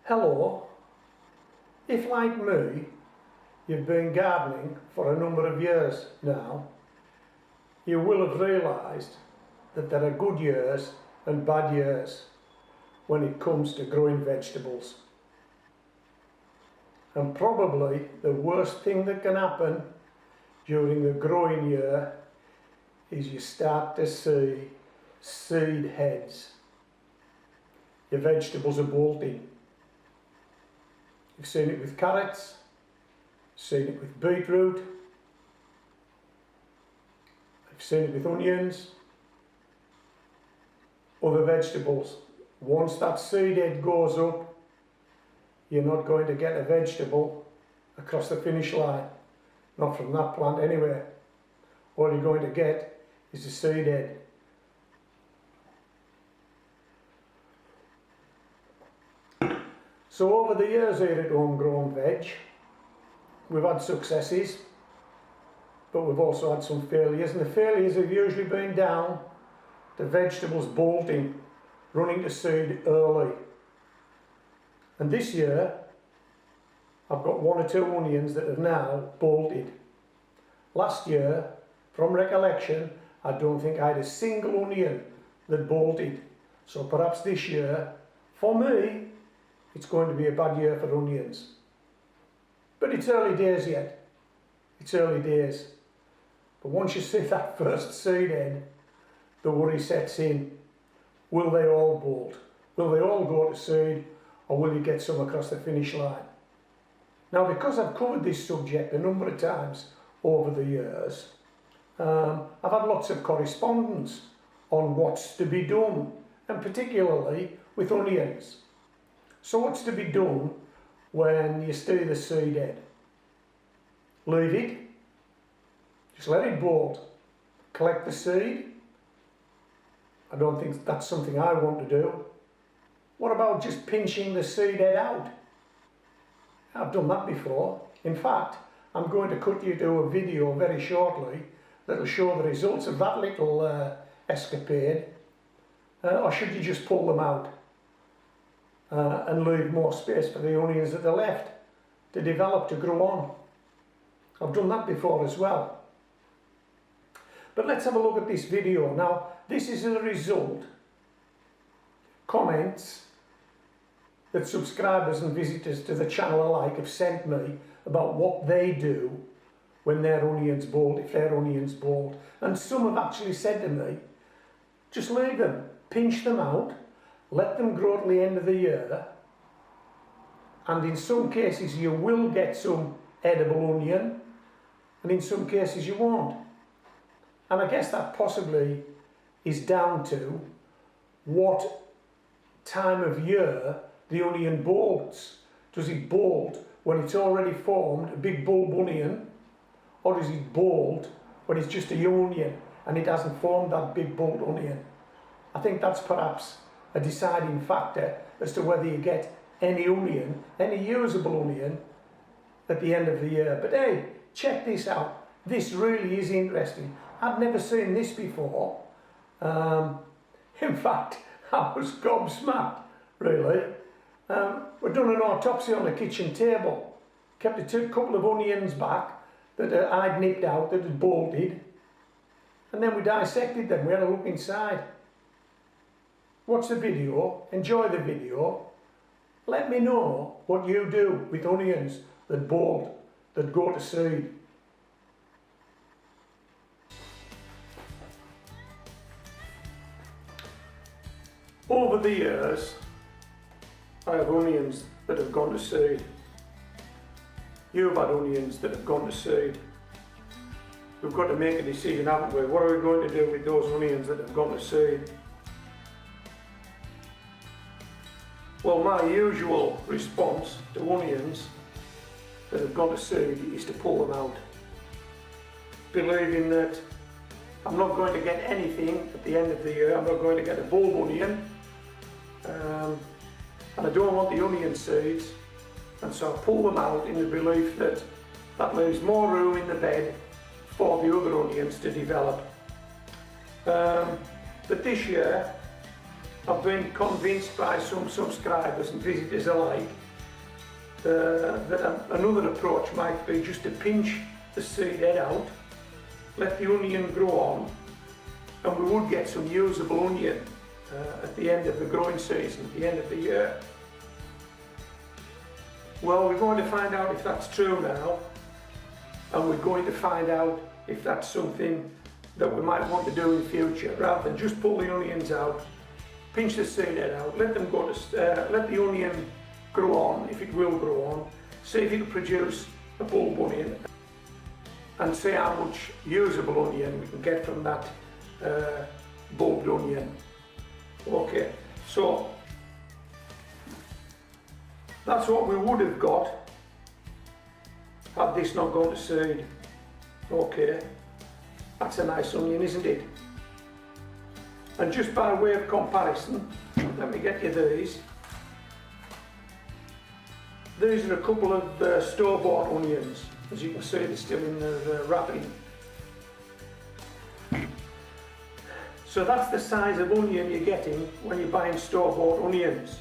Hello. If, like me, you've been gardening for a number of years now, you will have realised that there are good years and bad years when it comes to growing vegetables. And probably the worst thing that can happen during the growing year is you start to see seed heads. Your vegetables are bolting. You've seen it with carrots, seen it with beetroot, I've seen it with onions, other vegetables. Once that seed head goes up, you're not going to get a vegetable across the finish line, not from that plant anyway. All you're going to get is a seed head. So over the years here at Homegrown Veg, we've had successes, but we've also had some failures, and the failures have usually been down to vegetables bolting, running to seed early. And this year, I've got one or two onions that have now bolted. Last year, from recollection, I don't think I had a single onion that bolted. So perhaps this year, for me, it's going to be a bad year for onions. But it's early days yet. It's early days. But once you see that first seed head, the worry sets in. Will they all bolt? Will they all go to seed? Or will you get some across the finish line? Now, because I've covered this subject a number of times over the years, I've had lots of correspondence on what's to be done, and particularly with onions. So what's to be done when you see the seed head? Leave it. Just let it bolt. Collect the seed. I don't think that's something I want to do. What about just pinching the seed head out? I've done that before. In fact, I'm going to cut you to a video very shortly that'll show the results of that little escapade. Or should you just pull them out and leave more space for the onions that are left to develop, to grow on? I've done that before as well. But let's have a look at this video. Now, this is a result, comments that subscribers and visitors to the channel alike have sent me about what they do when their onions bolt, if their onions bolt. And some have actually said to me, just leave them, pinch them out, let them grow till the end of the year, and in some cases you will get some edible onion, and in some cases you won't. And I guess that possibly is down to what time of year the onion bolts. Does it bolt when it's already formed a big bulb onion, or does it bolt when it's just a young onion and it hasn't formed that big bulb onion? I think that's perhaps a deciding factor as to whether you get any onion, any usable onion at the end of the year. But hey, check this out. This really is interesting. I've never seen this before. In fact, I was gobsmacked, really. We'd done an autopsy on the kitchen table. Kept a couple of onions back that I'd nipped out, that had bolted. And then we dissected them. We had a look inside. Watch the video, enjoy the video. Let me know what you do with onions that bolt, that go to seed. Over the years, I have onions that have gone to seed. You've had onions that have gone to seed. We've got to make a decision, haven't we? What are we going to do with those onions that have gone to seed? Well, my usual response to onions that have gone to seed is to pull them out, believing that I'm not going to get anything at the end of the year. I'm not going to get a bulb onion, and I don't want the onion seeds, and so I pull them out in the belief that that leaves more room in the bed for the other onions to develop. But this year I've been convinced by some subscribers and visitors alike that another approach might be just to pinch the seed head out, let the onion grow on, and we would get some usable onion at the end of the growing season, at the end of the year. Well, we're going to find out if that's true now, and we're going to find out if that's something that we might want to do in future, rather than just pull the onions out, pinch the seed head out, let them go to, let the onion grow on, if it will grow on, see if it'll produce a bulb onion, and see how much usable onion we can get from that bulbed onion. Okay, so that's what we would have got had this not gone to seed. Okay, that's a nice onion, isn't it? And just by way of comparison, let me get you these. These are a couple of store-bought onions. As you can see, they're still in their wrapping. So that's the size of onion you're getting when you're buying store-bought onions.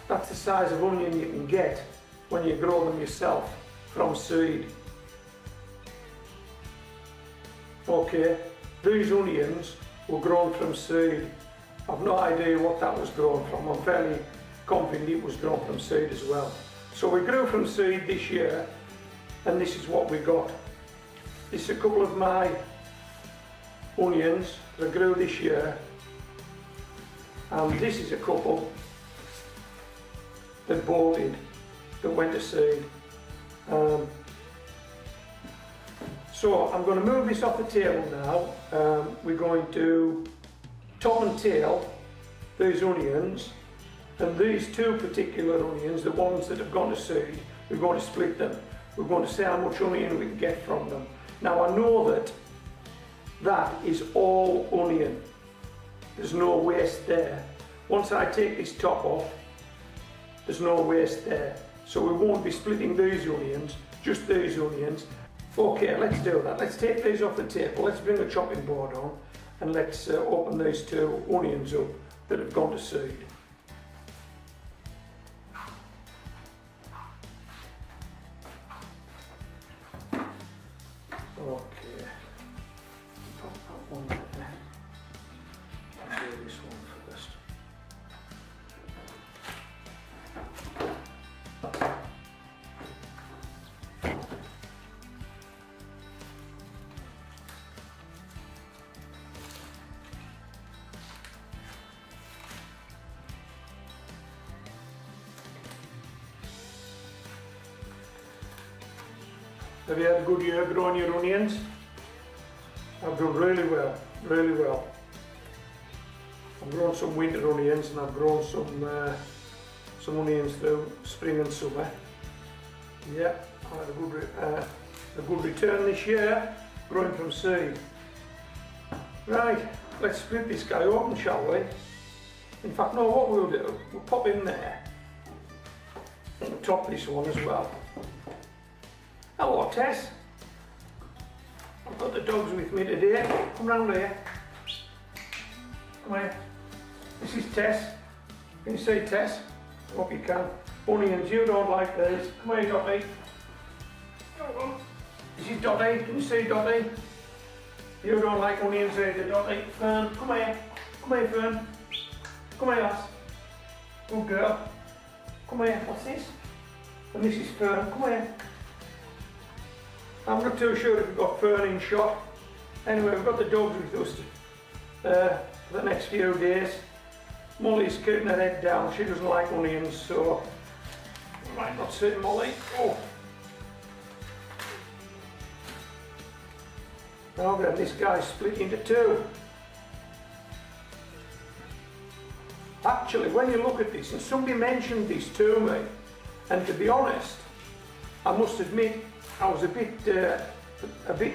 That's the size of onion you can get when you grow them yourself from seed. Okay, these onions were grown from seed. I've no idea what that was grown from. I'm fairly confident it was grown from seed as well. So we grew from seed this year, and this is what we got. This is a couple of my onions that I grew this year, and this is a couple that bolted, that went to seed. So I'm going to move this off the table now. We're going to top and tail these onions, and these two particular onions, the ones that have gone to seed, we're going to split them. We're going to see how much onion we can get from them. Now I know that that is all onion. There's no waste there. Once I take this top off, there's no waste there. So we won't be splitting these onions, just these onions. Okay, let's do that. Let's take these off the table. Let's bring a chopping board on, and let's open these two onions up that have gone to seed. Okay, pop that one there. I'll do this one first. Have you had a good year growing your onions? I've done really well, really well. I've grown some winter onions, and I've grown some onions through spring and summer. Yeah, I had a good return this year, growing from seed. Right, let's split this guy open, shall we? In fact, no, what we'll do, we'll pop in there and top this one as well. Hello, Tess. I've got the dogs with me today. Come round here. Come here. This is Tess. Can you see Tess? I hope you can. Onions, you don't like these. Come here, Dottie. This is Dottie. Can you see Dottie? You don't like onions either, Dottie. Fern, come here. Come here, Fern. Come here, lass. Good girl. Come here. What's this? And this is Fern. Come here. I'm not too sure if we've got Fern in shot. Anyway, we've got the dogs with us for the next few days. Molly's keeping her head down. She doesn't like onions, so I might not see Molly. Oh. Now then, this guy's split into two. Actually, when you look at this, and somebody mentioned this to me, and to be honest, I must admit, I was a bit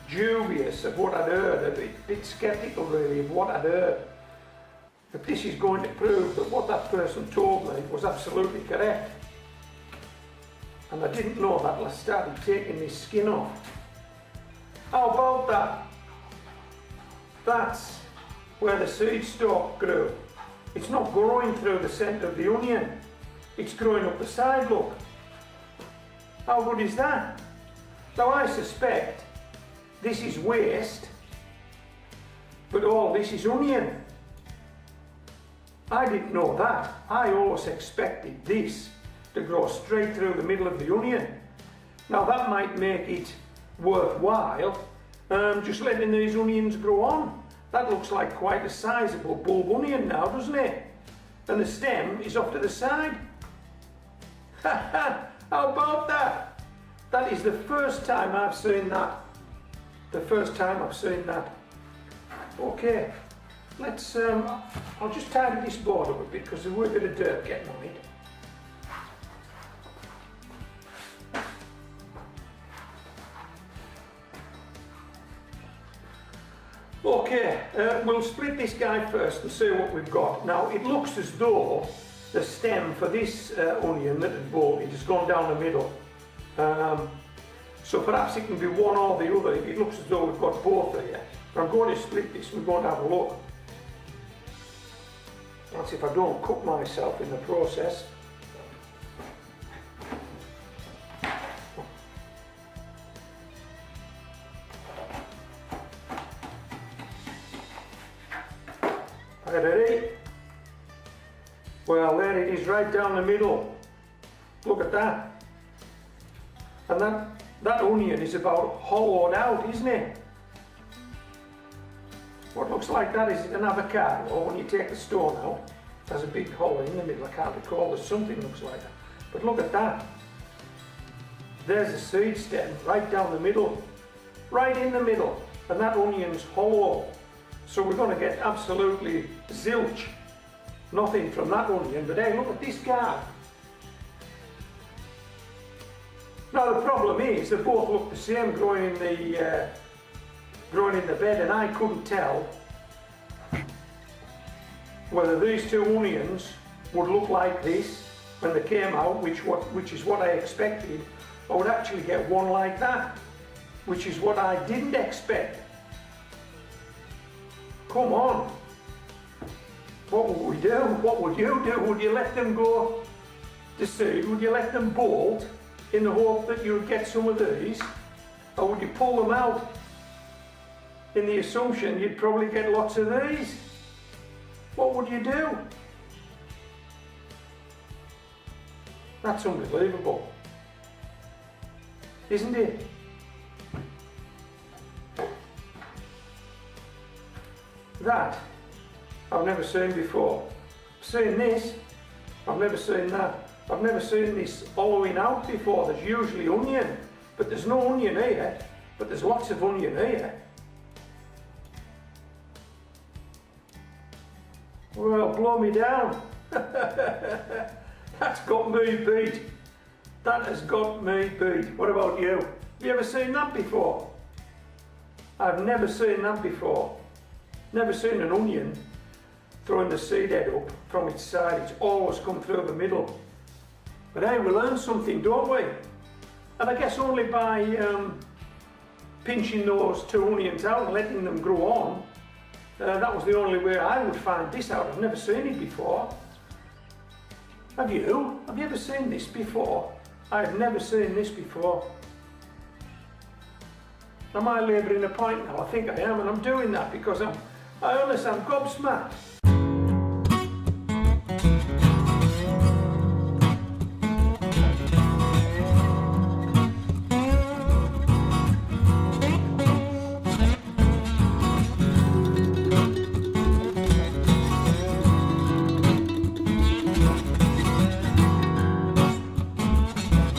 dubious of what I'd heard, a bit sceptical really of what I'd heard. But this is going to prove that what that person told me was absolutely correct. And I didn't know that till I started taking this skin off. How about that? That's where the seed stalk grew. It's not growing through the centre of the onion. It's growing up the side, look. How good is that? Now I suspect this is waste, but all this is onion. I didn't know that. I always expected this to grow straight through the middle of the onion. Now that might make it worthwhile just letting these onions grow on. That looks like quite a sizable bulb onion now, doesn't it? And the stem is off to the side. How about that? That is the first time I've seen that. The first time I've seen that. Okay, let's, I'll just tidy this board up a bit because there's a bit of dirt getting on it. Okay, we'll split this guy first and see what we've got. Now, it looks as though the stem for this onion that had bolted has gone down the middle. So perhaps it can be one or the other. It looks as though we've got both here. I'm going to split this, we're going to have a look. That's if I don't cut myself in the process. Ready? Well, there it is, right down the middle. Look at that. And that onion is about hollowed out, isn't it? What looks like that is an avocado, or when you take the stone out, there's a big hollow in the middle. I can't recall, there's something looks like that. But look at that. There's the seed stem, right down the middle. Right in the middle. And that onion's hollow. So we're going to get absolutely zilch. Nothing from that onion, but hey, look at this guy. Now the problem is, they both look the same growing in the bed, and I couldn't tell whether these two onions would look like this when they came out, which is what I expected, or would actually get one like that, which is what I didn't expect. Come on. What would we do? What would you do? Would you let them go to seed? Would you let them bolt in the hope that you would get some of these? Or would you pull them out in the assumption you'd probably get lots of these? What would you do? That's unbelievable, isn't it? That I've never seen before. I've seen this, I've never seen that. I've never seen this hollowing out before. There's usually onion, but there's no onion here, but there's lots of onion here. Well, blow me down. That's got me beat. That has got me beat. What about you? Have you ever seen that before? I've never seen that before. Never seen an onion throwing the seed head up from its side. It's always come through the middle. But hey, we learn something, don't we? And I guess only by pinching those two onions out and letting them grow on, that was the only way I would find this out. I've never seen it before. Have you? Have you ever seen this before? I've never seen this before. Am I labouring a point now? I think I am, and I'm doing that because I'm gobsmacked.